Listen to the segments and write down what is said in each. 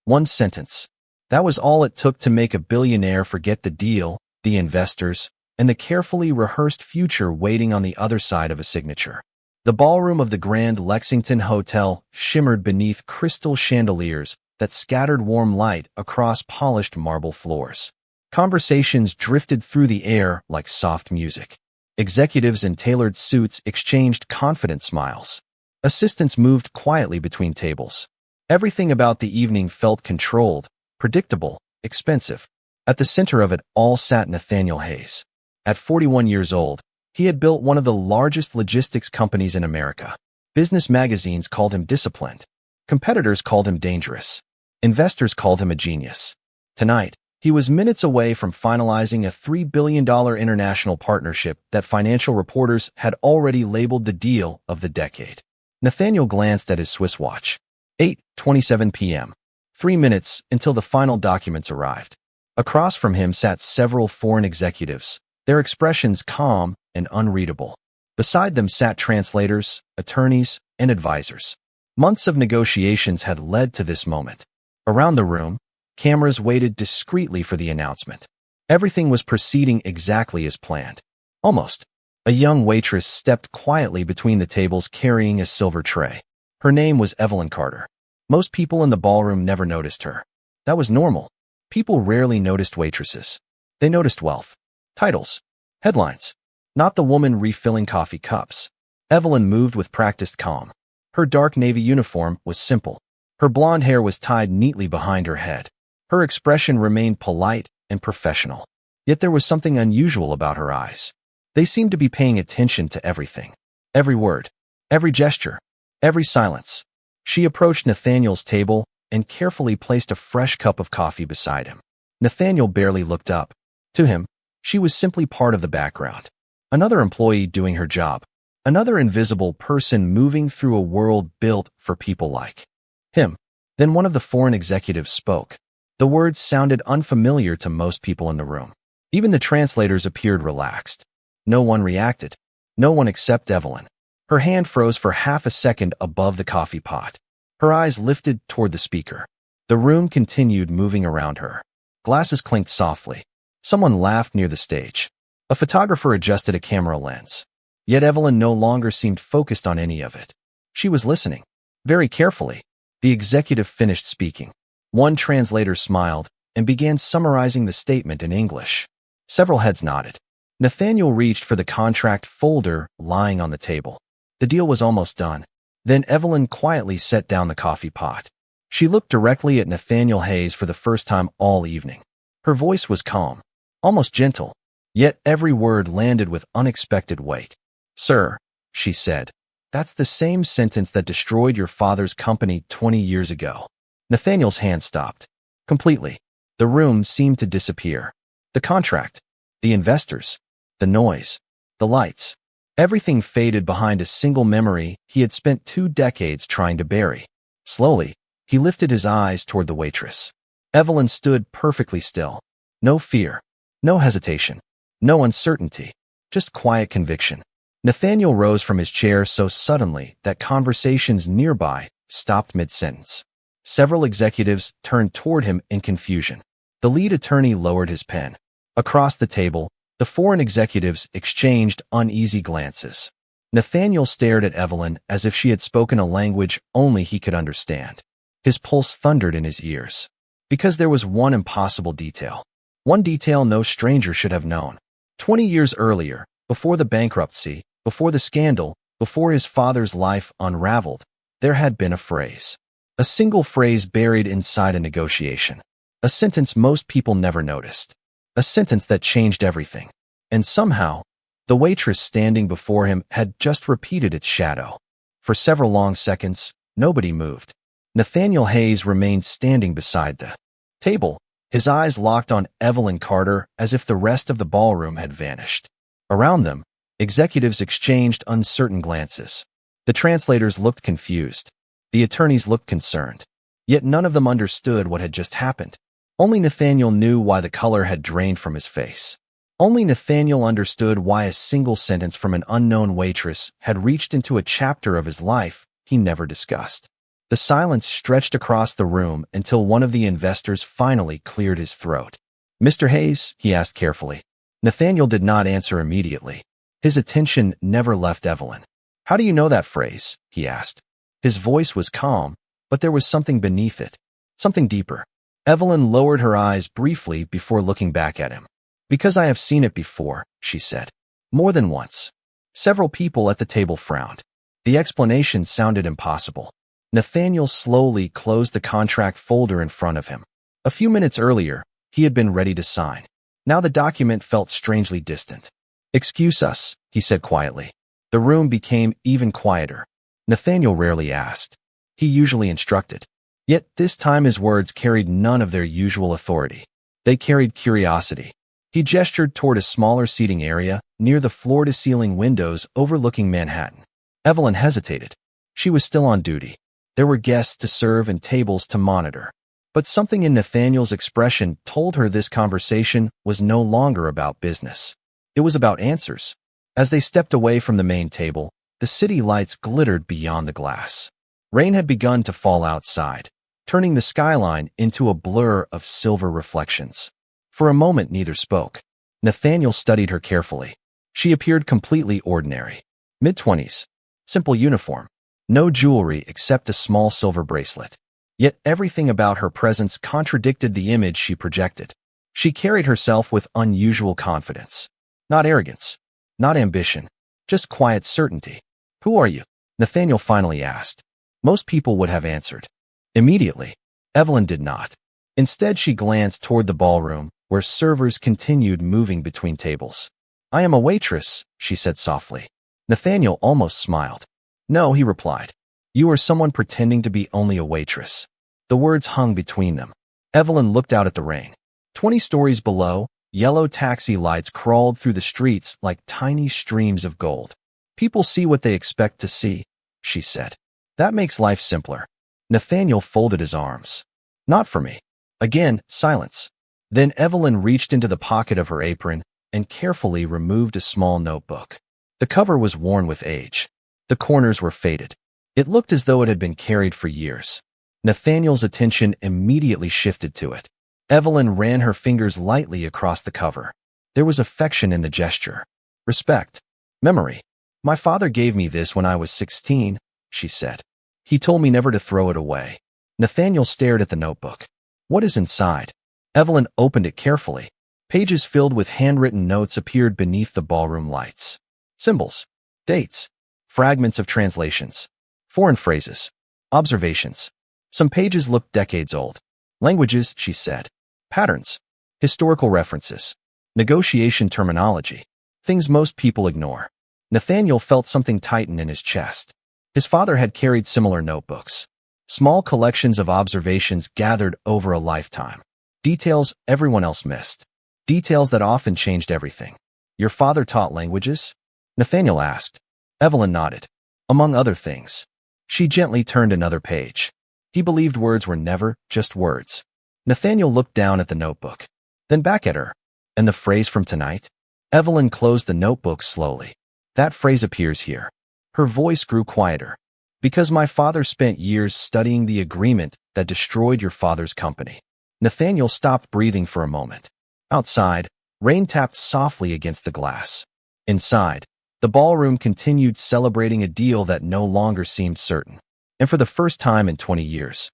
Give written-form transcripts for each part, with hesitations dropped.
One sentence. That was all it took to make a billionaire forget the deal, the investors, and the carefully rehearsed future waiting on the other side of a signature. The ballroom of the Grand Lexington Hotel shimmered beneath crystal chandeliers that scattered warm light across polished marble floors. Conversations drifted through the air like soft music. Executives in tailored suits exchanged confident smiles. Assistants moved quietly between tables. Everything about the evening felt controlled, predictable, expensive. At the center of it all sat Nathaniel Hayes. At 41 years old, he had built one of the largest logistics companies in America. Business magazines called him disciplined. Competitors called him dangerous. Investors called him a genius. Tonight, he was minutes away from finalizing a $3 billion international partnership that financial reporters had already labeled the deal of the decade. Nathaniel glanced at his Swiss watch. 8:27 p.m. 3 minutes until the final documents arrived. Across from him sat several foreign executives, their expressions calm and unreadable. Beside them sat translators, attorneys, and advisors. Months of negotiations had led to this moment. Around the room, cameras waited discreetly for the announcement. Everything was proceeding exactly as planned. Almost. A young waitress stepped quietly between the tables carrying a silver tray. Her name was Evelyn Carter. Most people in the ballroom never noticed her. That was normal. People rarely noticed waitresses. They noticed wealth, titles, headlines, not the woman refilling coffee cups. Evelyn moved with practiced calm. Her dark navy uniform was simple. Her blonde hair was tied neatly behind her head. Her expression remained polite and professional. Yet there was something unusual about her eyes. They seemed to be paying attention to everything. Every word, every gesture, every silence. She approached Nathaniel's table and carefully placed a fresh cup of coffee beside him. Nathaniel barely looked up. To him, she was simply part of the background. Another employee doing her job. Another invisible person moving through a world built for people like him. Then one of the foreign executives spoke. The words sounded unfamiliar to most people in the room. Even the translators appeared relaxed. No one reacted. No one except Evelyn. Her hand froze for half a second above the coffee pot. Her eyes lifted toward the speaker. The room continued moving around her. Glasses clinked softly. Someone laughed near the stage. A photographer adjusted a camera lens. Yet Evelyn no longer seemed focused on any of it. She was listening. Very carefully. The executive finished speaking. One translator smiled and began summarizing the statement in English. Several heads nodded. Nathaniel reached for the contract folder lying on the table. The deal was almost done. Then Evelyn quietly set down the coffee pot. She looked directly at Nathaniel Hayes for the first time all evening. Her voice was calm, almost gentle, yet every word landed with unexpected weight. "Sir," she said, "that's the same sentence that destroyed your father's company 20 years ago." Nathaniel's hand stopped. Completely. The room seemed to disappear. The contract, the investors, the noise, the lights. Everything faded behind a single memory he had spent 2 decades trying to bury. Slowly, he lifted his eyes toward the waitress. Evelyn stood perfectly still. No fear, no hesitation, no uncertainty, just quiet conviction. Nathaniel rose from his chair so suddenly that conversations nearby stopped mid-sentence. Several executives turned toward him in confusion. The lead attorney lowered his pen. Across the table, the foreign executives exchanged uneasy glances. Nathaniel stared at Evelyn as if she had spoken a language only he could understand. His pulse thundered in his ears. Because there was one impossible detail. One detail no stranger should have known. 20 years earlier, before the bankruptcy, before the scandal, before his father's life unraveled, there had been a phrase. A single phrase buried inside a negotiation. A sentence most people never noticed. A sentence that changed everything. And somehow, the waitress standing before him had just repeated its shadow. For several long seconds, nobody moved. Nathaniel Hayes remained standing beside the table, his eyes locked on Evelyn Carter as if the rest of the ballroom had vanished. Around them, executives exchanged uncertain glances. The translators looked confused. The attorneys looked concerned. Yet none of them understood what had just happened. Only Nathaniel knew why the color had drained from his face. Only Nathaniel understood why a single sentence from an unknown waitress had reached into a chapter of his life he never discussed. The silence stretched across the room until one of the investors finally cleared his throat. "Mr. Hayes?" he asked carefully. Nathaniel did not answer immediately. His attention never left Evelyn. "How do you know that phrase?" he asked. His voice was calm, but there was something beneath it, something deeper. Evelyn lowered her eyes briefly before looking back at him. "Because I have seen it before," she said. "More than once." Several people at the table frowned. The explanation sounded impossible. Nathaniel slowly closed the contract folder in front of him. A few minutes earlier, he had been ready to sign. Now the document felt strangely distant. "Excuse us," he said quietly. The room became even quieter. Nathaniel rarely asked. He usually instructed. Yet this time his words carried none of their usual authority. They carried curiosity. He gestured toward a smaller seating area near the floor-to-ceiling windows overlooking Manhattan. Evelyn hesitated. She was still on duty. There were guests to serve and tables to monitor. But something in Nathaniel's expression told her this conversation was no longer about business. It was about answers. As they stepped away from the main table, the city lights glittered beyond the glass. Rain had begun to fall outside, turning the skyline into a blur of silver reflections. For a moment, neither spoke. Nathaniel studied her carefully. She appeared completely ordinary. Mid-20s. Simple uniform. No jewelry except a small silver bracelet. Yet everything about her presence contradicted the image she projected. She carried herself with unusual confidence. Not arrogance. Not ambition. Just quiet certainty. "Who are you?" Nathaniel finally asked. Most people would have answered. Immediately. Evelyn did not. Instead, she glanced toward the ballroom, where servers continued moving between tables. "I am a waitress," she said softly. Nathaniel almost smiled. "No," he replied. "You are someone pretending to be only a waitress." The words hung between them. Evelyn looked out at the rain. 20 stories below, yellow taxi lights crawled through the streets like tiny streams of gold. "People see what they expect to see," she said. "That makes life simpler." Nathaniel folded his arms. "Not for me." Again, silence. Then Evelyn reached into the pocket of her apron and carefully removed a small notebook. The cover was worn with age. The corners were faded. It looked as though it had been carried for years. Nathaniel's attention immediately shifted to it. Evelyn ran her fingers lightly across the cover. There was affection in the gesture. Respect. Memory. "My father gave me this when I was 16, she said. "He told me never to throw it away." Nathaniel stared at the notebook. "What is inside?" Evelyn opened it carefully. Pages filled with handwritten notes appeared beneath the ballroom lights. Symbols. Dates. Fragments of translations. Foreign phrases. Observations. Some pages looked decades old. Languages, she said. Patterns. Historical references. Negotiation terminology. Things most people ignore. Nathaniel felt something tighten in his chest. His father had carried similar notebooks. Small collections of observations gathered over a lifetime. Details everyone else missed. Details that often changed everything. "Your father taught languages?" Nathaniel asked. Evelyn nodded. "Among other things." She gently turned another page. He believed words were never just words. Nathaniel looked down at the notebook, then back at her. "And the phrase from tonight?" Evelyn closed the notebook slowly. "That phrase appears here." Her voice grew quieter. "Because my father spent years studying the agreement that destroyed your father's company." Nathaniel stopped breathing for a moment. Outside, rain tapped softly against the glass. Inside, the ballroom continued celebrating a deal that no longer seemed certain. And for the first time in 20 years,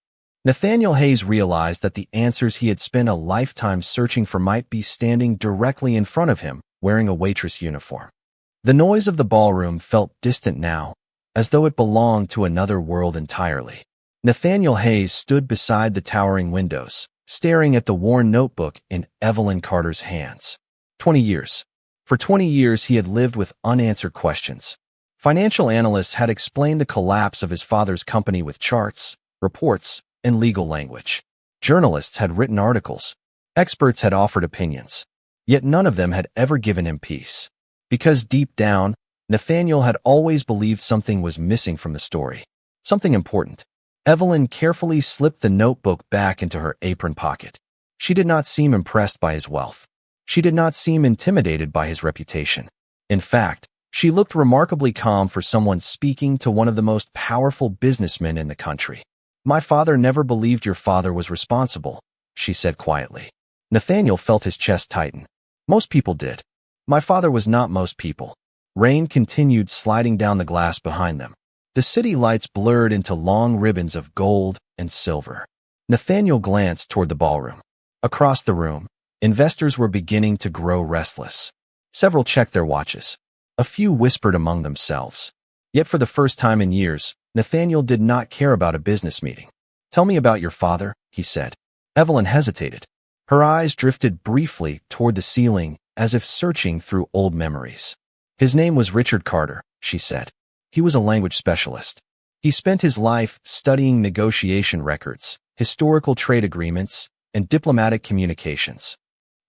Nathaniel Hayes realized that the answers he had spent a lifetime searching for might be standing directly in front of him, wearing a waitress uniform. The noise of the ballroom felt distant now, as though it belonged to another world entirely. Nathaniel Hayes stood beside the towering windows, staring at the worn notebook in Evelyn Carter's hands. 20 years. For 20 years, he had lived with unanswered questions. Financial analysts had explained the collapse of his father's company with charts, reports, and legal language. Journalists had written articles. Experts had offered opinions. Yet none of them had ever given him peace. Because deep down, Nathaniel had always believed something was missing from the story. Something important. Evelyn carefully slipped the notebook back into her apron pocket. She did not seem impressed by his wealth. She did not seem intimidated by his reputation. In fact, she looked remarkably calm for someone speaking to one of the most powerful businessmen in the country. My father never believed your father was responsible, she said quietly. Nathaniel felt his chest tighten. Most people did. My father was not most people. Rain continued sliding down the glass behind them. The city lights blurred into long ribbons of gold and silver. Nathaniel glanced toward the ballroom. Across the room, investors were beginning to grow restless. Several checked their watches. A few whispered among themselves. Yet for the first time in years, Nathaniel did not care about a business meeting. Tell me about your father, he said. Evelyn hesitated. Her eyes drifted briefly toward the ceiling as if searching through old memories. His name was Richard Carter, she said. He was a language specialist. He spent his life studying negotiation records, historical trade agreements, and diplomatic communications.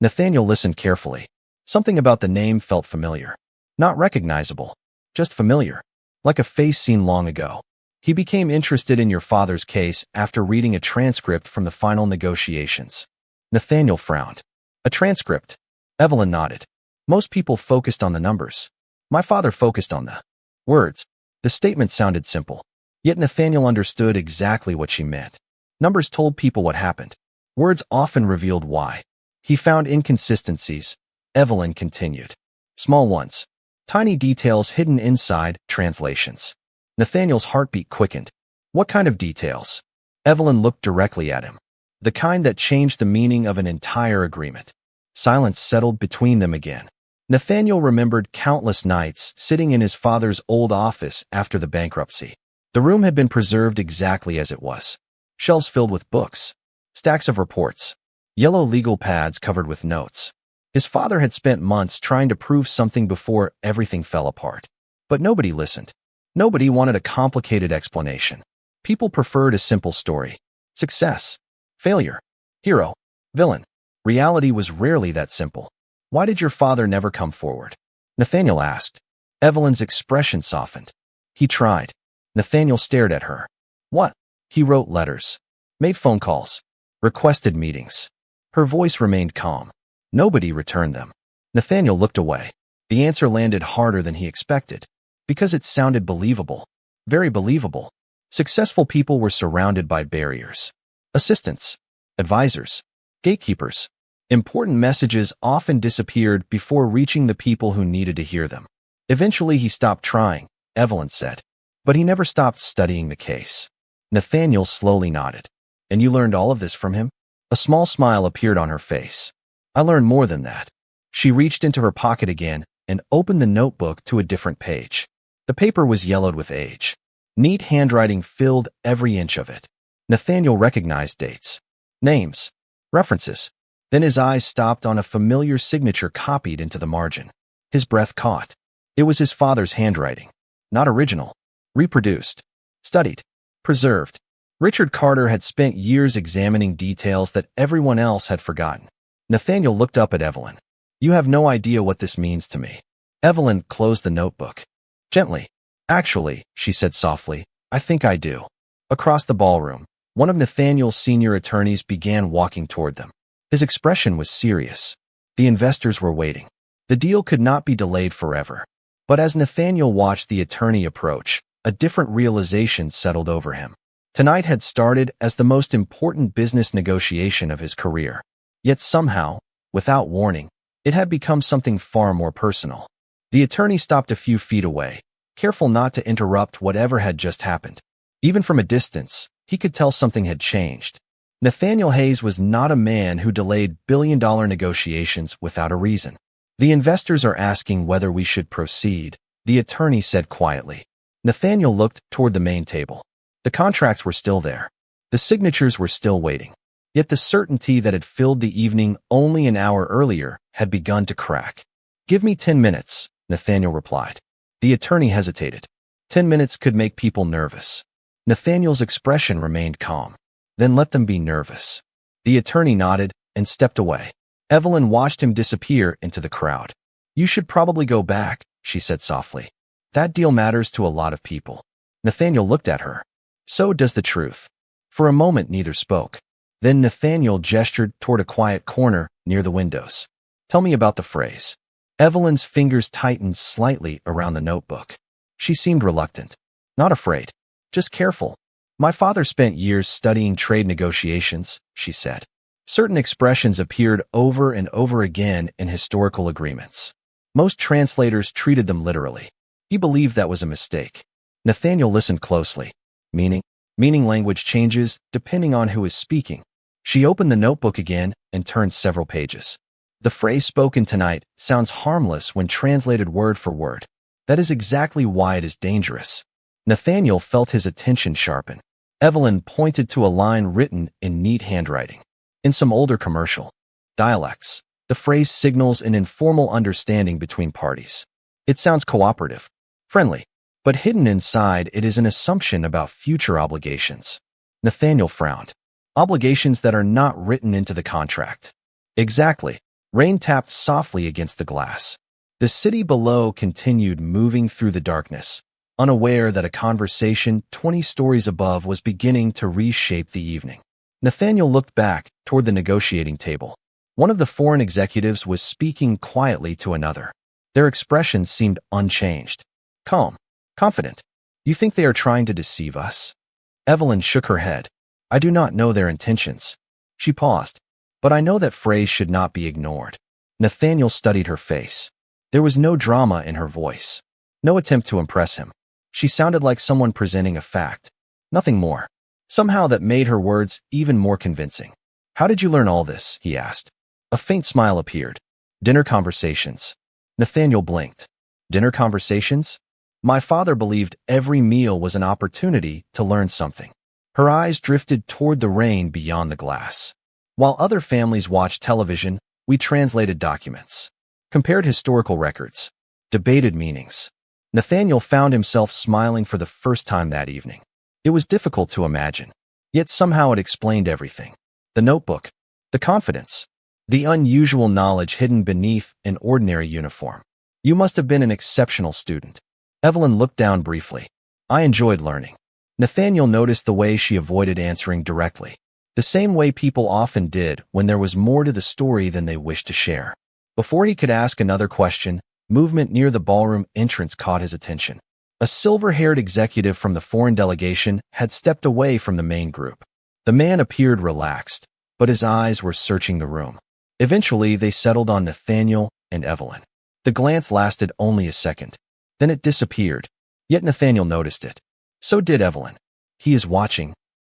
Nathaniel listened carefully. Something about the name felt familiar. Not recognizable, just familiar, like a face seen long ago. He became interested in your father's case after reading a transcript from the final negotiations. Nathaniel frowned. A transcript? Evelyn nodded. Most people focused on the numbers. My father focused on the words. The statement sounded simple. Yet Nathaniel understood exactly what she meant. Numbers told people what happened. Words often revealed why. He found inconsistencies. Evelyn continued. Small ones. Tiny details hidden inside translations. Nathaniel's heartbeat quickened. What kind of details? Evelyn looked directly at him. The kind that changed the meaning of an entire agreement. Silence settled between them again. Nathaniel remembered countless nights sitting in his father's old office after the bankruptcy. The room had been preserved exactly as it was. Shelves filled with books. Stacks of reports. Yellow legal pads covered with notes. His father had spent months trying to prove something before everything fell apart. But nobody listened. Nobody wanted a complicated explanation. People preferred a simple story. Success. Failure. Hero. Villain. Reality was rarely that simple. Why did your father never come forward? Nathaniel asked. Evelyn's expression softened. He tried. Nathaniel stared at her. What? He wrote letters. Made phone calls. Requested meetings. Her voice remained calm. Nobody returned them. Nathaniel looked away. The answer landed harder than he expected. Because it sounded believable. Very believable. Successful people were surrounded by barriers. Assistants. Advisors. Gatekeepers. Important messages often disappeared before reaching the people who needed to hear them. Eventually he stopped trying, Evelyn said. But he never stopped studying the case. Nathaniel slowly nodded. And you learned all of this from him? A small smile appeared on her face. I learned more than that. She reached into her pocket again and opened the notebook to a different page. The paper was yellowed with age. Neat handwriting filled every inch of it. Nathaniel recognized dates, names, references. Then his eyes stopped on a familiar signature copied into the margin. His breath caught. It was his father's handwriting. Not original. Reproduced. Studied. Preserved. Richard Carter had spent years examining details that everyone else had forgotten. Nathaniel looked up at Evelyn. You have no idea what this means to me. Evelyn closed the notebook. Gently. Actually, she said softly, I think I do. Across the ballroom, one of Nathaniel's senior attorneys began walking toward them. His expression was serious. The investors were waiting. The deal could not be delayed forever. But as Nathaniel watched the attorney approach, a different realization settled over him. Tonight had started as the most important business negotiation of his career. Yet somehow, without warning, it had become something far more personal. The attorney stopped a few feet away, careful not to interrupt whatever had just happened. Even from a distance, he could tell something had changed. Nathaniel Hayes was not a man who delayed billion-dollar negotiations without a reason. The investors are asking whether we should proceed, the attorney said quietly. Nathaniel looked toward the main table. The contracts were still there. The signatures were still waiting. Yet the certainty that had filled the evening only an hour earlier had begun to crack. Give me 10 minutes, Nathaniel replied. The attorney hesitated. 10 minutes could make people nervous. Nathaniel's expression remained calm. Then let them be nervous. The attorney nodded and stepped away. Evelyn watched him disappear into the crowd. You should probably go back, she said softly. That deal matters to a lot of people. Nathaniel looked at her. So does the truth. For a moment neither spoke. Then Nathaniel gestured toward a quiet corner near the windows. Tell me about the phrase. Evelyn's fingers tightened slightly around the notebook. She seemed reluctant. Not afraid. Just careful. My father spent years studying trade negotiations, she said. Certain expressions appeared over and over again in historical agreements. Most translators treated them literally. He believed that was a mistake. Nathaniel listened closely. Meaning language changes depending on who is speaking. She opened the notebook again and turned several pages. The phrase spoken tonight sounds harmless when translated word for word. That is exactly why it is dangerous. Nathaniel felt his attention sharpen. Evelyn pointed to a line written in neat handwriting. In some older commercial dialects, the phrase signals an informal understanding between parties. It sounds cooperative, friendly, but hidden inside it is an assumption about future obligations. Nathaniel frowned. Obligations that are not written into the contract. Exactly. Rain tapped softly against the glass. The city below continued moving through the darkness, unaware that a conversation 20 stories above was beginning to reshape the evening. Nathaniel looked back toward the negotiating table. One of the foreign executives was speaking quietly to another. Their expressions seemed unchanged. Calm, confident. You think they are trying to deceive us? Evelyn shook her head. I do not know their intentions. She paused. But I know that phrase should not be ignored. Nathaniel studied her face. There was no drama in her voice. No attempt to impress him. She sounded like someone presenting a fact. Nothing more. Somehow that made her words even more convincing. How did you learn all this? He asked. A faint smile appeared. Dinner conversations. Nathaniel blinked. Dinner conversations? My father believed every meal was an opportunity to learn something. Her eyes drifted toward the rain beyond the glass. While other families watched television, we translated documents, compared historical records, debated meanings. Nathaniel found himself smiling for the first time that evening. It was difficult to imagine, yet somehow it explained everything. The notebook, the confidence, the unusual knowledge hidden beneath an ordinary uniform. You must have been an exceptional student. Evelyn looked down briefly. I enjoyed learning. Nathaniel noticed the way she avoided answering directly. The same way people often did when there was more to the story than they wished to share. Before he could ask another question, movement near the ballroom entrance caught his attention. A silver-haired executive from the foreign delegation had stepped away from the main group. The man appeared relaxed, but his eyes were searching the room. Eventually, they settled on Nathaniel and Evelyn. The glance lasted only a second. Then it disappeared, yet Nathaniel noticed it. So did Evelyn. He is watching,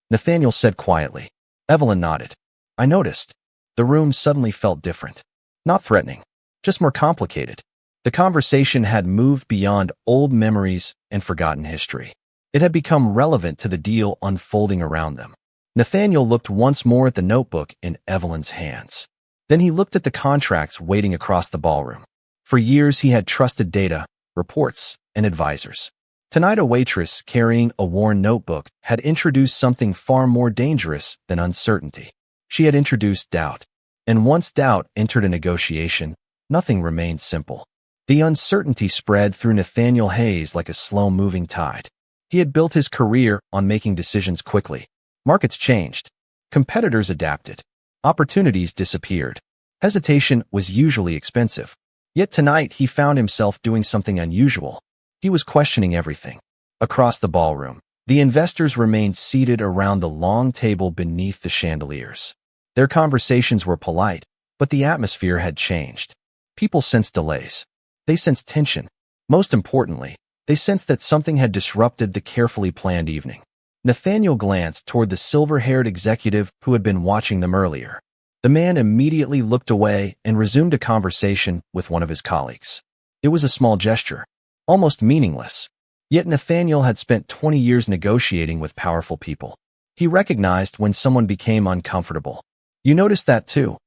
Nathaniel said quietly. Evelyn nodded. I noticed. The room suddenly felt different. Not threatening, just more complicated. The conversation had moved beyond old memories and forgotten history. It had become relevant to the deal unfolding around them. Nathaniel looked once more at the notebook in Evelyn's hands. Then he looked at the contracts waiting across the ballroom. For years he had trusted data, reports, and advisors. Tonight a waitress carrying a worn notebook had introduced something far more dangerous than uncertainty. She had introduced doubt. And once doubt entered a negotiation, nothing remained simple. The uncertainty spread through Nathaniel Hayes like a slow-moving tide. He had built his career on making decisions quickly. Markets changed. Competitors adapted. Opportunities disappeared. Hesitation was usually expensive. Yet tonight he found himself doing something unusual. He was questioning everything. Across the ballroom, the investors remained seated around the long table beneath the chandeliers. Their conversations were polite, but the atmosphere had changed. People sensed delays. They sensed tension. Most importantly, they sensed that something had disrupted the carefully planned evening. Nathaniel glanced toward the silver-haired executive who had been watching them earlier. The man immediately looked away and resumed a conversation with one of his colleagues. It was a small gesture, almost meaningless. Yet Nathaniel had spent 20 years negotiating with powerful people. He recognized when someone became uncomfortable. You noticed that too,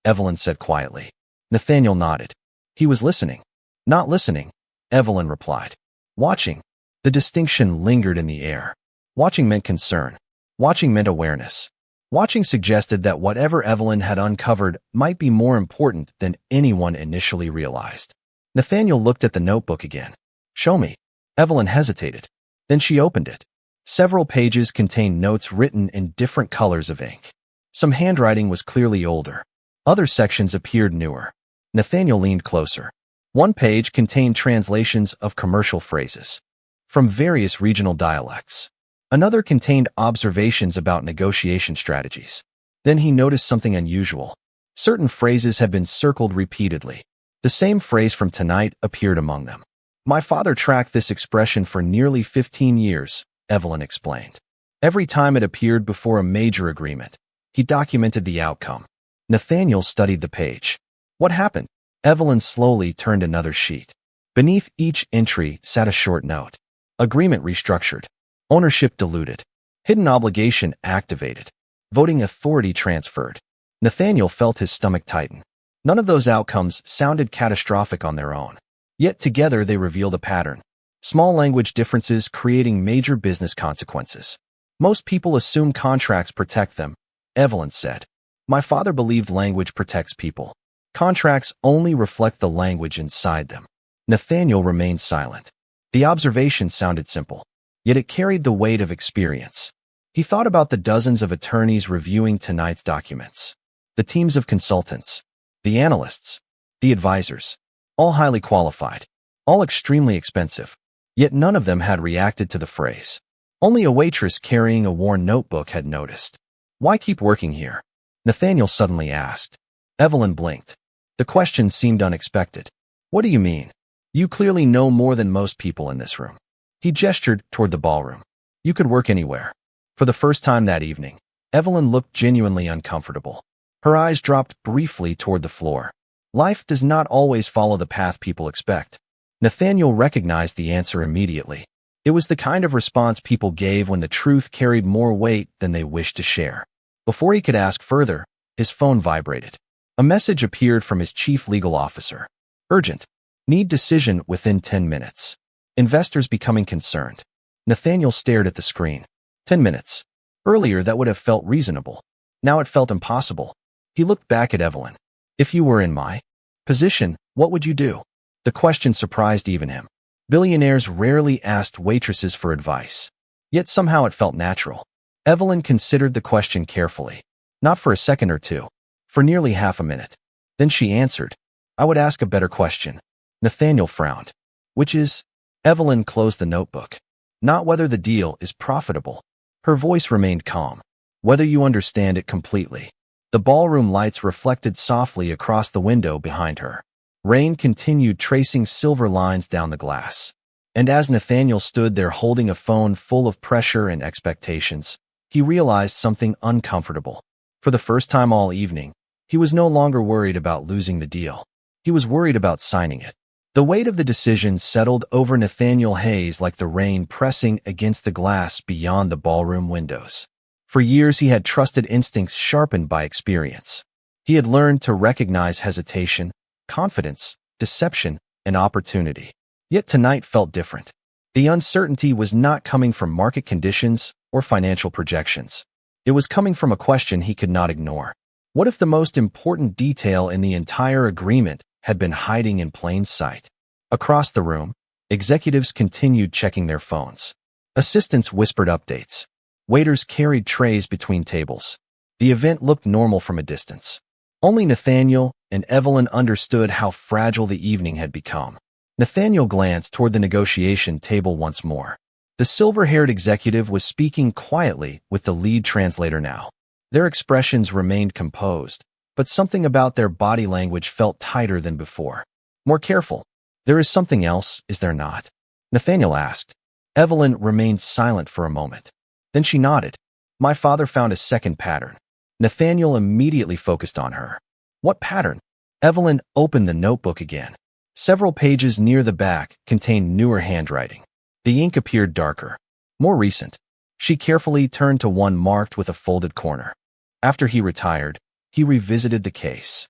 Evelyn said quietly. Nathaniel nodded. He was listening. Not listening, Evelyn replied. Watching. The distinction lingered in the air. Watching meant concern. Watching meant awareness. Watching suggested that whatever Evelyn had uncovered might be more important than anyone initially realized. Nathaniel looked at the notebook again. Show me. Evelyn hesitated. Then she opened it. Several pages contained notes written in different colors of ink. Some handwriting was clearly older. Other sections appeared newer. Nathaniel leaned closer. One page contained translations of commercial phrases from various regional dialects. Another contained observations about negotiation strategies. Then he noticed something unusual. Certain phrases had been circled repeatedly. The same phrase from tonight appeared among them. My father tracked this expression for nearly 15 years, Evelyn explained. Every time it appeared before a major agreement, he documented the outcome. Nathaniel studied the page. What happened? Evelyn slowly turned another sheet. Beneath each entry sat a short note. Agreement restructured. Ownership diluted. Hidden obligation activated. Voting authority transferred. Nathaniel felt his stomach tighten. None of those outcomes sounded catastrophic on their own. Yet together they revealed a pattern. Small language differences creating major business consequences. Most people assume contracts protect them, Evelyn said. My father believed language protects people. Contracts only reflect the language inside them. Nathaniel remained silent. The observation sounded simple, yet it carried the weight of experience. He thought about the dozens of attorneys reviewing tonight's documents. The teams of consultants. The analysts. The advisors. All highly qualified. All extremely expensive. Yet none of them had reacted to the phrase. Only a waitress carrying a worn notebook had noticed. Why keep working here? Nathaniel suddenly asked. Evelyn blinked. The question seemed unexpected. What do you mean? You clearly know more than most people in this room. He gestured toward the ballroom. You could work anywhere. For the first time that evening, Evelyn looked genuinely uncomfortable. Her eyes dropped briefly toward the floor. Life does not always follow the path people expect. Nathaniel recognized the answer immediately. It was the kind of response people gave when the truth carried more weight than they wished to share. Before he could ask further, his phone vibrated. A message appeared from his chief legal officer. Urgent. Need decision within 10 minutes. Investors becoming concerned. Nathaniel stared at the screen. 10 minutes. Earlier that would have felt reasonable. Now it felt impossible. He looked back at Evelyn. If you were in my position, what would you do? The question surprised even him. Billionaires rarely asked waitresses for advice. Yet somehow it felt natural. Evelyn considered the question carefully. Not for a second or two. For nearly half a minute. Then she answered. I would ask a better question. Nathaniel frowned. Which is? Evelyn closed the notebook. Not whether the deal is profitable. Her voice remained calm. Whether you understand it completely. The ballroom lights reflected softly across the window behind her. Rain continued tracing silver lines down the glass. And as Nathaniel stood there holding a phone full of pressure and expectations, he realized something uncomfortable. For the first time all evening, he was no longer worried about losing the deal. He was worried about signing it. The weight of the decision settled over Nathaniel Hayes like the rain pressing against the glass beyond the ballroom windows. For years he had trusted instincts sharpened by experience. He had learned to recognize hesitation, confidence, deception, and opportunity. Yet tonight felt different. The uncertainty was not coming from market conditions or financial projections. It was coming from a question he could not ignore. What if the most important detail in the entire agreement had been hiding in plain sight? Across the room, executives continued checking their phones. Assistants whispered updates. Waiters carried trays between tables. The event looked normal from a distance. Only Nathaniel and Evelyn understood how fragile the evening had become. Nathaniel glanced toward the negotiation table once more. The silver-haired executive was speaking quietly with the lead translator now. Their expressions remained composed, but something about their body language felt tighter than before. More careful. There is something else, is there not? Nathaniel asked. Evelyn remained silent for a moment. Then she nodded. My father found a second pattern. Nathaniel immediately focused on her. What pattern? Evelyn opened the notebook again. Several pages near the back contained newer handwriting. The ink appeared darker, more recent. She carefully turned to one marked with a folded corner. After he retired, he revisited the case.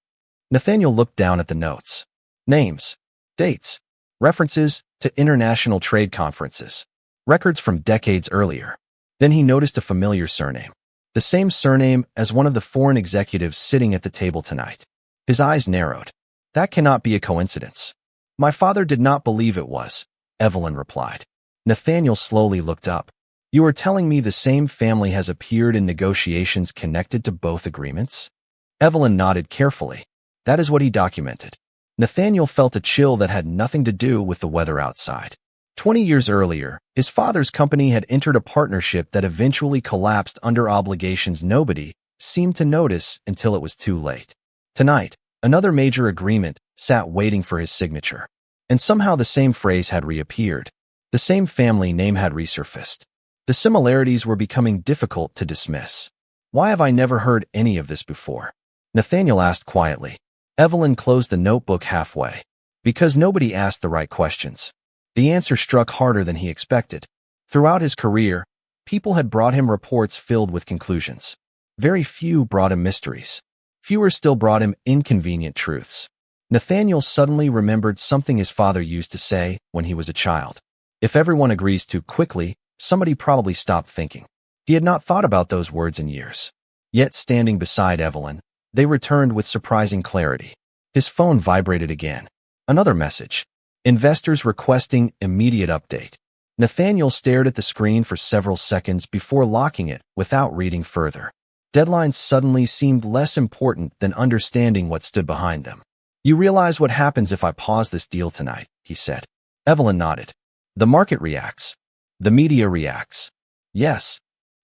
Nathaniel looked down at the notes. Names, dates, references to international trade conferences, records from decades earlier. Then he noticed a familiar surname. The same surname as one of the foreign executives sitting at the table tonight. His eyes narrowed. That cannot be a coincidence. My father did not believe it was, Evelyn replied. Nathaniel slowly looked up. You are telling me the same family has appeared in negotiations connected to both agreements? Evelyn nodded carefully. That is what he documented. Nathaniel felt a chill that had nothing to do with the weather outside. 20 years earlier, his father's company had entered a partnership that eventually collapsed under obligations nobody seemed to notice until it was too late. Tonight, another major agreement sat waiting for his signature. And somehow the same phrase had reappeared. The same family name had resurfaced. The similarities were becoming difficult to dismiss. Why have I never heard any of this before? Nathaniel asked quietly. Evelyn closed the notebook halfway. Because nobody asked the right questions. The answer struck harder than he expected. Throughout his career, people had brought him reports filled with conclusions. Very few brought him mysteries. Fewer still brought him inconvenient truths. Nathaniel suddenly remembered something his father used to say when he was a child. If everyone agrees too quickly, somebody probably stopped thinking. He had not thought about those words in years. Yet standing beside Evelyn, they returned with surprising clarity. His phone vibrated again. Another message. Investors requesting immediate update. Nathaniel stared at the screen for several seconds before locking it without reading further. Deadlines suddenly seemed less important than understanding what stood behind them. You realize what happens if I pause this deal tonight, he said. Evelyn nodded. The market reacts. The media reacts. Yes.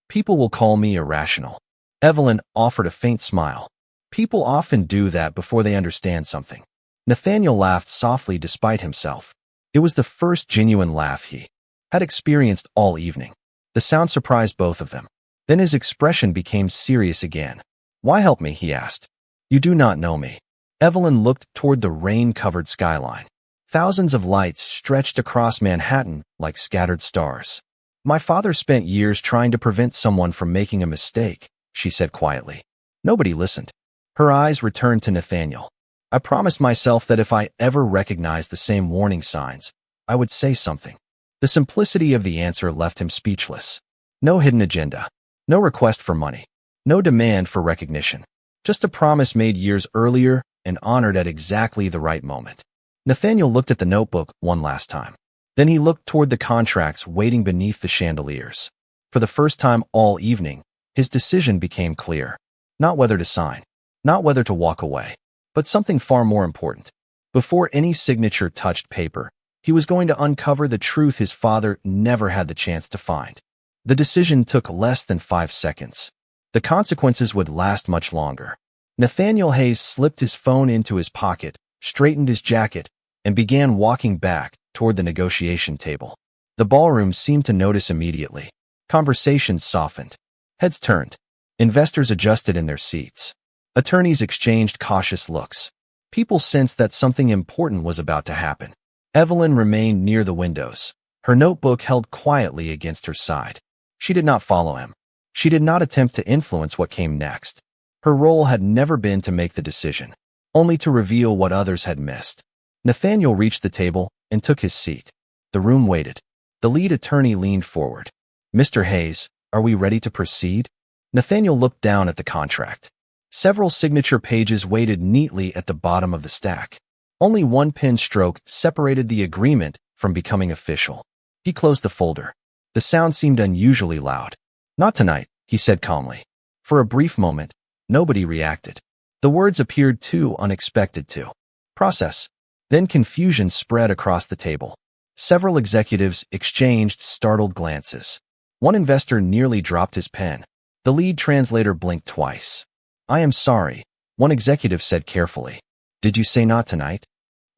People will call me irrational. Evelyn offered a faint smile. People often do that before they understand something. Nathaniel laughed softly despite himself. It was the first genuine laugh he had experienced all evening. The sound surprised both of them. Then his expression became serious again. Why help me, he asked. You do not know me. Evelyn looked toward the rain-covered skyline. Thousands of lights stretched across Manhattan like scattered stars. My father spent years trying to prevent someone from making a mistake, she said quietly. Nobody listened. Her eyes returned to Nathaniel. I promised myself that if I ever recognized the same warning signs, I would say something. The simplicity of the answer left him speechless. No hidden agenda. No request for money. No demand for recognition. Just a promise made years earlier and honored at exactly the right moment. Nathaniel looked at the notebook one last time. Then he looked toward the contracts waiting beneath the chandeliers. For the first time all evening, his decision became clear. Not whether to sign. Not whether to walk away. But something far more important. Before any signature touched paper, he was going to uncover the truth his father never had the chance to find. The decision took less than 5 seconds. The consequences would last much longer. Nathaniel Hayes slipped his phone into his pocket, straightened his jacket, and began walking back toward the negotiation table. The ballroom seemed to notice immediately. Conversations softened. Heads turned. Investors adjusted in their seats. Attorneys exchanged cautious looks. People sensed that something important was about to happen. Evelyn remained near the windows, her notebook held quietly against her side. She did not follow him. She did not attempt to influence what came next. Her role had never been to make the decision, only to reveal what others had missed. Nathaniel reached the table and took his seat. The room waited. The lead attorney leaned forward. Mr. Hayes, are we ready to proceed? Nathaniel looked down at the contract. Several signature pages waited neatly at the bottom of the stack. Only one pen stroke separated the agreement from becoming official. He closed the folder. The sound seemed unusually loud. Not tonight, he said calmly. For a brief moment, nobody reacted. The words appeared too unexpected to process. Then confusion spread across the table. Several executives exchanged startled glances. One investor nearly dropped his pen. The lead translator blinked twice. I am sorry, one executive said carefully. Did you say not tonight?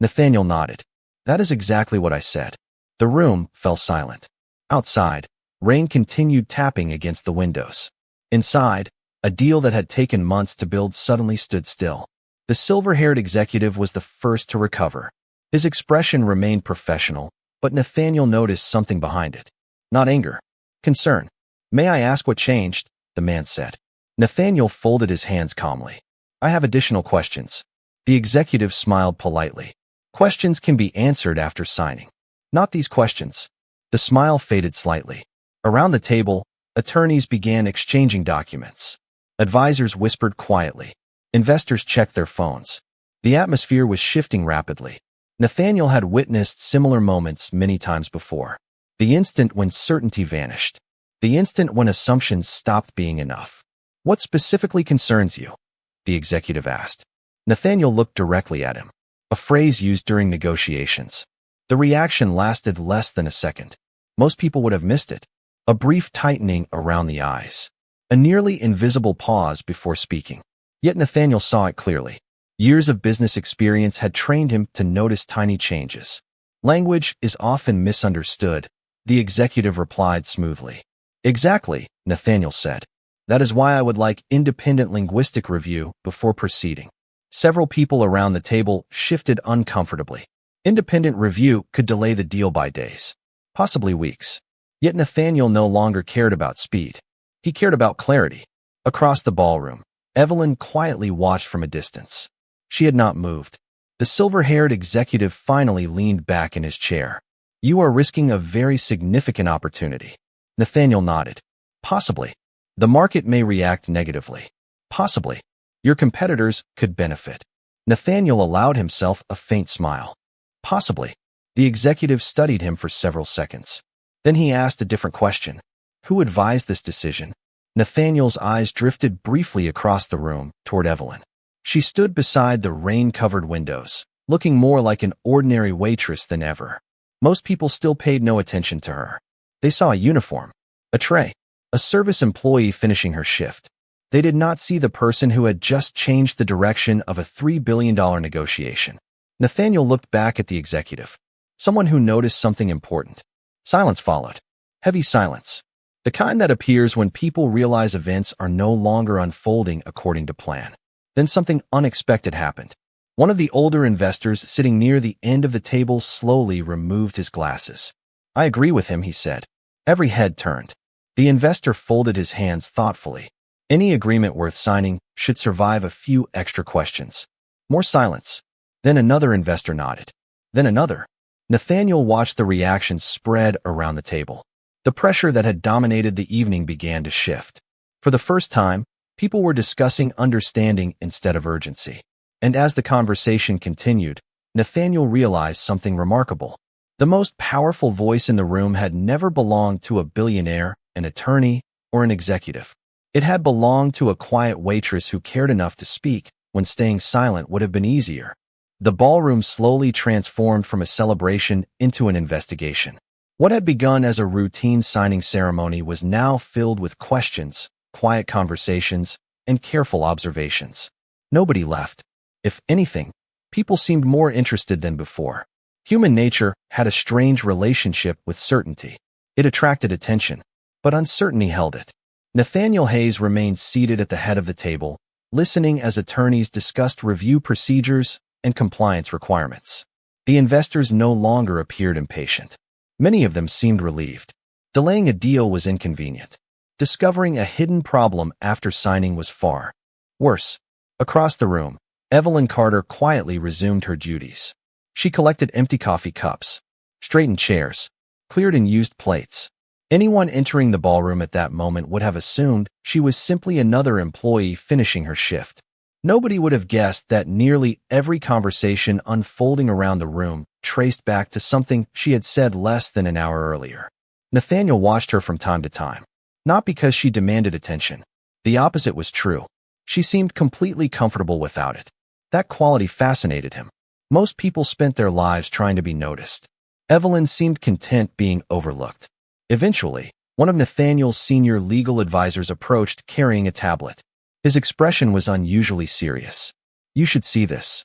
Nathaniel nodded. That is exactly what I said. The room fell silent. Outside, rain continued tapping against the windows. Inside, a deal that had taken months to build suddenly stood still. The silver-haired executive was the first to recover. His expression remained professional, but Nathaniel noticed something behind it. Not anger. Concern. May I ask what changed? The man said. Nathaniel folded his hands calmly. I have additional questions. The executive smiled politely. Questions can be answered after signing. Not these questions. The smile faded slightly. Around the table, attorneys began exchanging documents. Advisors whispered quietly. Investors checked their phones. The atmosphere was shifting rapidly. Nathaniel had witnessed similar moments many times before. The instant when certainty vanished. The instant when assumptions stopped being enough. What specifically concerns you? The executive asked. Nathaniel looked directly at him. A phrase used during negotiations. The reaction lasted less than a second. Most people would have missed it. A brief tightening around the eyes. A nearly invisible pause before speaking. Yet Nathaniel saw it clearly. Years of business experience had trained him to notice tiny changes. Language is often misunderstood, the executive replied smoothly. Exactly, Nathaniel said. That is why I would like independent linguistic review before proceeding. Several people around the table shifted uncomfortably. Independent review could delay the deal by days, possibly weeks. Yet Nathaniel no longer cared about speed. He cared about clarity. Across the ballroom, Evelyn quietly watched from a distance. She had not moved. The silver-haired executive finally leaned back in his chair. You are risking a very significant opportunity. Nathaniel nodded. Possibly. The market may react negatively. Possibly. Your competitors could benefit. Nathaniel allowed himself a faint smile. Possibly. The executive studied him for several seconds. Then he asked a different question. Who advised this decision? Nathaniel's eyes drifted briefly across the room toward Evelyn. She stood beside the rain-covered windows, looking more like an ordinary waitress than ever. Most people still paid no attention to her. They saw a uniform, a tray, a service employee finishing her shift. They did not see the person who had just changed the direction of a $3 billion negotiation. Nathaniel looked back at the executive, someone who noticed something important. Silence followed. Heavy silence. The kind that appears when people realize events are no longer unfolding according to plan. Then something unexpected happened. One of the older investors sitting near the end of the table slowly removed his glasses. I agree with him, he said. Every head turned. The investor folded his hands thoughtfully. Any agreement worth signing should survive a few extra questions. More silence. Then another investor nodded. Then another. Nathaniel watched the reactions spread around the table. The pressure that had dominated the evening began to shift. For the first time, people were discussing understanding instead of urgency. And as the conversation continued, Nathaniel realized something remarkable. The most powerful voice in the room had never belonged to a billionaire, an attorney, or an executive. It had belonged to a quiet waitress who cared enough to speak when staying silent would have been easier. The ballroom slowly transformed from a celebration into an investigation. What had begun as a routine signing ceremony was now filled with questions, quiet conversations, and careful observations. Nobody left. If anything, people seemed more interested than before. Human nature had a strange relationship with certainty. It attracted attention, but uncertainty held it. Nathaniel Hayes remained seated at the head of the table, listening as attorneys discussed review procedures and compliance requirements. The investors no longer appeared impatient. Many of them seemed relieved. Delaying a deal was inconvenient. Discovering a hidden problem after signing was far worse. Across the room, Evelyn Carter quietly resumed her duties. She collected empty coffee cups, straightened chairs, cleared unused plates. Anyone entering the ballroom at that moment would have assumed she was simply another employee finishing her shift. Nobody would have guessed that nearly every conversation unfolding around the room traced back to something she had said less than an hour earlier. Nathaniel watched her from time to time. Not because she demanded attention. The opposite was true. She seemed completely comfortable without it. That quality fascinated him. Most people spent their lives trying to be noticed. Evelyn seemed content being overlooked. Eventually, one of Nathaniel's senior legal advisors approached carrying a tablet. His expression was unusually serious. You should see this.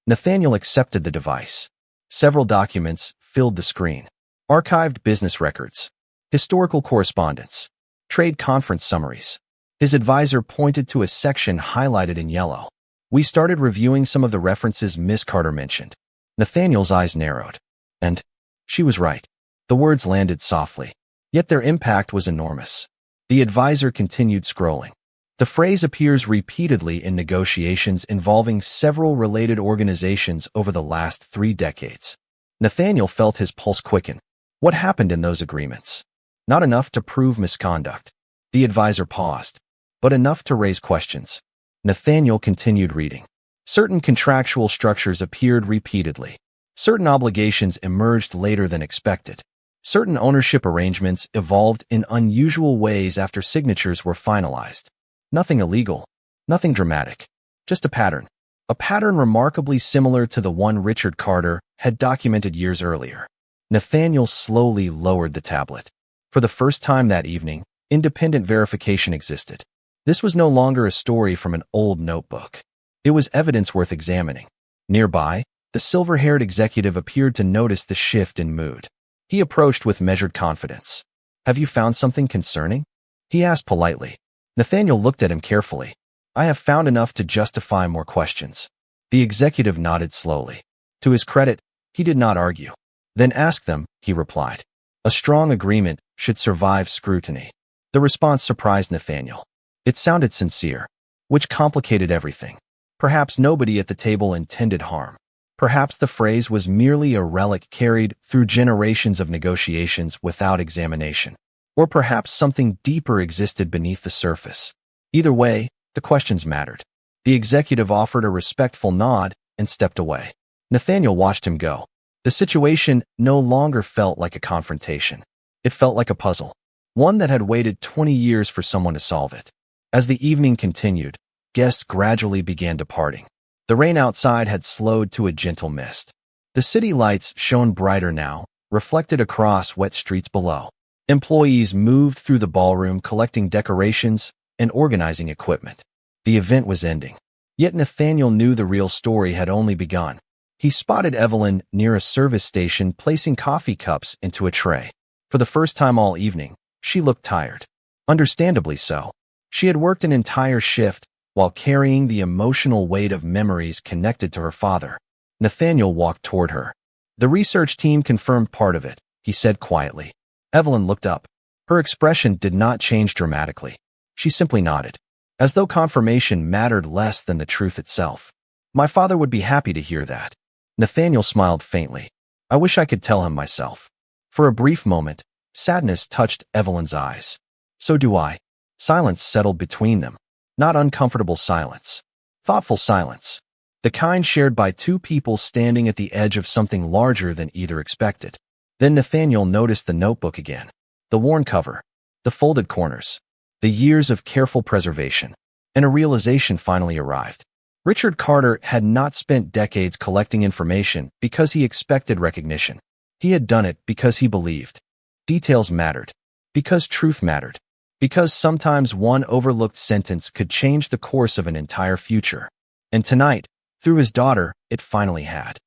Nathaniel accepted the device. Several documents filled the screen. Archived business records. Historical correspondence. Trade conference summaries. His advisor pointed to a section highlighted in yellow. We started reviewing some of the references Miss Carter mentioned. Nathaniel's eyes narrowed. And she was right. The words landed softly. Yet their impact was enormous. The advisor continued scrolling. The phrase appears repeatedly in negotiations involving several related organizations over the last 3 decades. Nathaniel felt his pulse quicken. What happened in those agreements? Not enough to prove misconduct. The advisor paused, but enough to raise questions. Nathaniel continued reading. Certain contractual structures appeared repeatedly. Certain obligations emerged later than expected. Certain ownership arrangements evolved in unusual ways after signatures were finalized. Nothing illegal, nothing dramatic, just a pattern. a pattern remarkably similar to the one Richard Carter had documented years earlier. Nathaniel slowly lowered the tablet. For the first time that evening, independent verification existed. This was no longer a story from an old notebook. It was evidence worth examining. Nearby, the silver-haired executive appeared to notice the shift in mood. He approached with measured confidence. "Have you found something concerning?" he asked politely. Nathaniel looked at him carefully. "I have found enough to justify more questions." The executive nodded slowly. To his credit, he did not argue. "Then ask them," he replied. A strong agreement should survive scrutiny. The response surprised Nathaniel. It sounded sincere, which complicated everything. Perhaps nobody at the table intended harm. Perhaps the phrase was merely a relic carried through generations of negotiations without examination. Or perhaps something deeper existed beneath the surface. Either way, the questions mattered. The executive offered a respectful nod and stepped away. Nathaniel watched him go. The situation no longer felt like a confrontation. It felt like a puzzle, one that had waited 20 years for someone to solve it. As the evening continued, guests gradually began departing. The rain outside had slowed to a gentle mist. The city lights shone brighter now, reflected across wet streets below. Employees moved through the ballroom collecting decorations and organizing equipment. The event was ending. Yet Nathaniel knew the real story had only begun. He spotted Evelyn near a service station placing coffee cups into a tray. For the first time all evening, she looked tired. Understandably so. She had worked an entire shift while carrying the emotional weight of memories connected to her father. Nathaniel walked toward her. "The research team confirmed part of it," he said quietly. Evelyn looked up. Her expression did not change dramatically. She simply nodded, as though confirmation mattered less than the truth itself. "My father would be happy to hear that." Nathaniel smiled faintly. "I wish I could tell him myself." For a brief moment, sadness touched Evelyn's eyes. "So do I." Silence settled between them. Not uncomfortable silence. Thoughtful silence. The kind shared by two people standing at the edge of something larger than either expected. Then Nathaniel noticed the notebook again. The worn cover. The folded corners. The years of careful preservation. And a realization finally arrived. Richard Carter had not spent decades collecting information because he expected recognition. He had done it because he believed. Details mattered. Because truth mattered. Because sometimes one overlooked sentence could change the course of an entire future. And tonight, through his daughter, it finally had.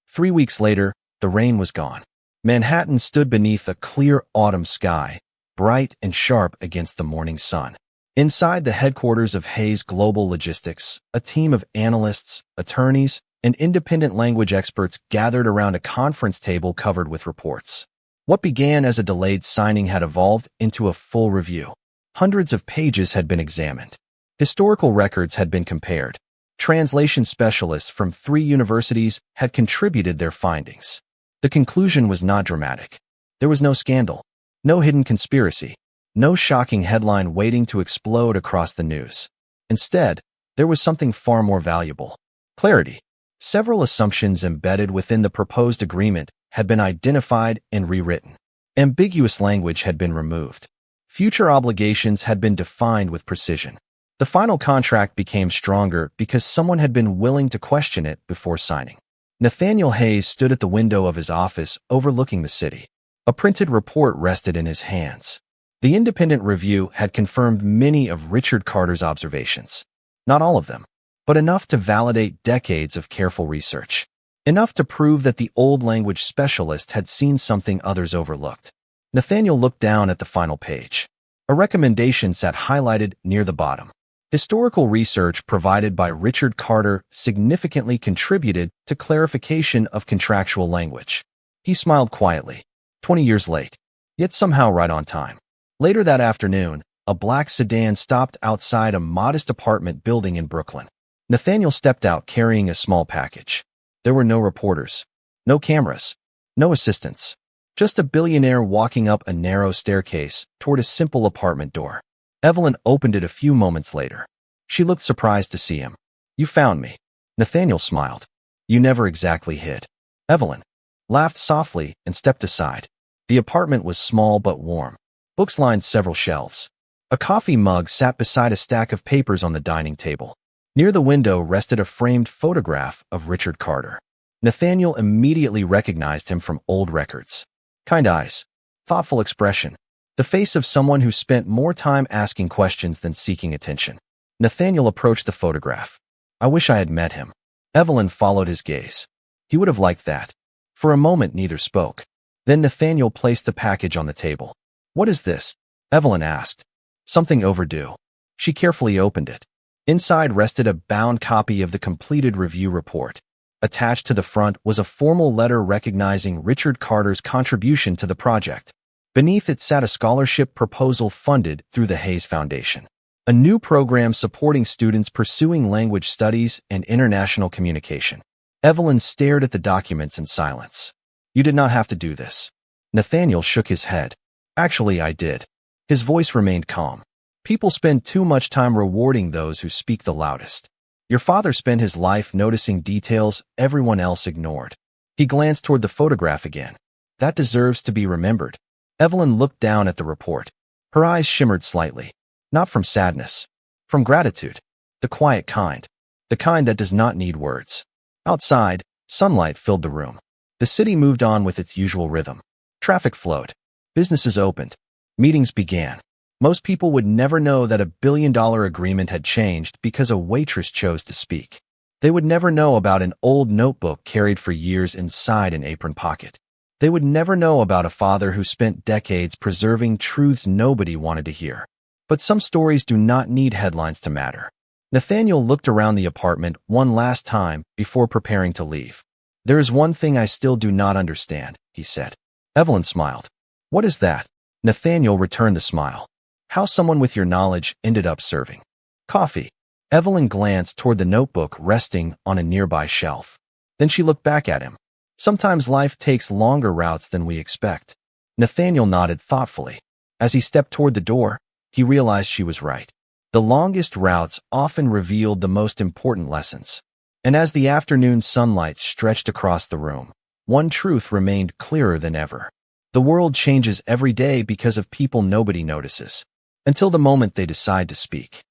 3 weeks later, the rain was gone. Manhattan stood beneath a clear autumn sky, bright and sharp against the morning sun. Inside the headquarters of Hayes Global Logistics, a team of analysts, attorneys, and independent language experts gathered around a conference table covered with reports. What began as a delayed signing had evolved into a full review. Hundreds of pages had been examined. Historical records had been compared. Translation specialists from 3 universities had contributed their findings. The conclusion was not dramatic. There was no scandal, no hidden conspiracy, no shocking headline waiting to explode across the news. Instead, there was something far more valuable. Clarity. Several assumptions embedded within the proposed agreement had been identified and rewritten. Ambiguous language had been removed. Future obligations had been defined with precision. The final contract became stronger because someone had been willing to question it before signing. Nathaniel Hayes stood at the window of his office overlooking the city. A printed report rested in his hands. The independent review had confirmed many of Richard Carter's observations. Not all of them, but enough to validate decades of careful research. Enough to prove that the old language specialist had seen something others overlooked. Nathaniel looked down at the final page. A recommendation sat highlighted near the bottom. Historical research provided by Richard Carter significantly contributed to clarification of contractual language. He smiled quietly. 20 years late, yet somehow right on time. Later that afternoon, a black sedan stopped outside a modest apartment building in Brooklyn. Nathaniel stepped out carrying a small package. There were no reporters, no cameras, no assistants. Just a billionaire walking up a narrow staircase toward a simple apartment door. Evelyn opened it a few moments later. She looked surprised to see him. "You found me." Nathaniel smiled. "You never exactly hid." Evelyn laughed softly and stepped aside. The apartment was small but warm. Books lined several shelves. A coffee mug sat beside a stack of papers on the dining table. Near the window rested a framed photograph of Richard Carter. Nathaniel immediately recognized him from old records. Kind eyes, thoughtful expression, the face of someone who spent more time asking questions than seeking attention. Nathaniel approached the photograph. I wish I had met him. Evelyn followed his gaze. He would have liked that. For a moment, neither spoke. Then Nathaniel placed the package on the table. What is this? Evelyn asked. Something overdue. She carefully opened it. Inside rested a bound copy of the completed review report. Attached to the front was a formal letter recognizing Richard Carter's contribution to the project. Beneath it sat a scholarship proposal funded through the Hayes Foundation, a new program supporting students pursuing language studies and international communication. Evelyn stared at the documents in silence. You did not have to do this. Nathaniel shook his head. Actually, I did. His voice remained calm. People spend too much time rewarding those who speak the loudest. Your father spent his life noticing details everyone else ignored. He glanced toward the photograph again. That deserves to be remembered. Evelyn looked down at the report. Her eyes shimmered slightly. Not from sadness. From gratitude. The quiet kind. The kind that does not need words. Outside, sunlight filled the room. The city moved on with its usual rhythm. Traffic flowed. Businesses opened. Meetings began. Most people would never know that a billion-dollar agreement had changed because a waitress chose to speak. They would never know about an old notebook carried for years inside an apron pocket. They would never know about a father who spent decades preserving truths nobody wanted to hear. But some stories do not need headlines to matter. Nathaniel looked around the apartment one last time before preparing to leave. There is one thing I still do not understand, he said. Evelyn smiled. What is that? Nathaniel returned the smile. How someone with your knowledge ended up serving coffee. Evelyn glanced toward the notebook resting on a nearby shelf. Then she looked back at him. Sometimes life takes longer routes than we expect. Nathaniel nodded thoughtfully. As he stepped toward the door, he realized she was right. The longest routes often revealed the most important lessons. And as the afternoon sunlight stretched across the room, one truth remained clearer than ever. The world changes every day because of people nobody notices, until the moment they decide to speak.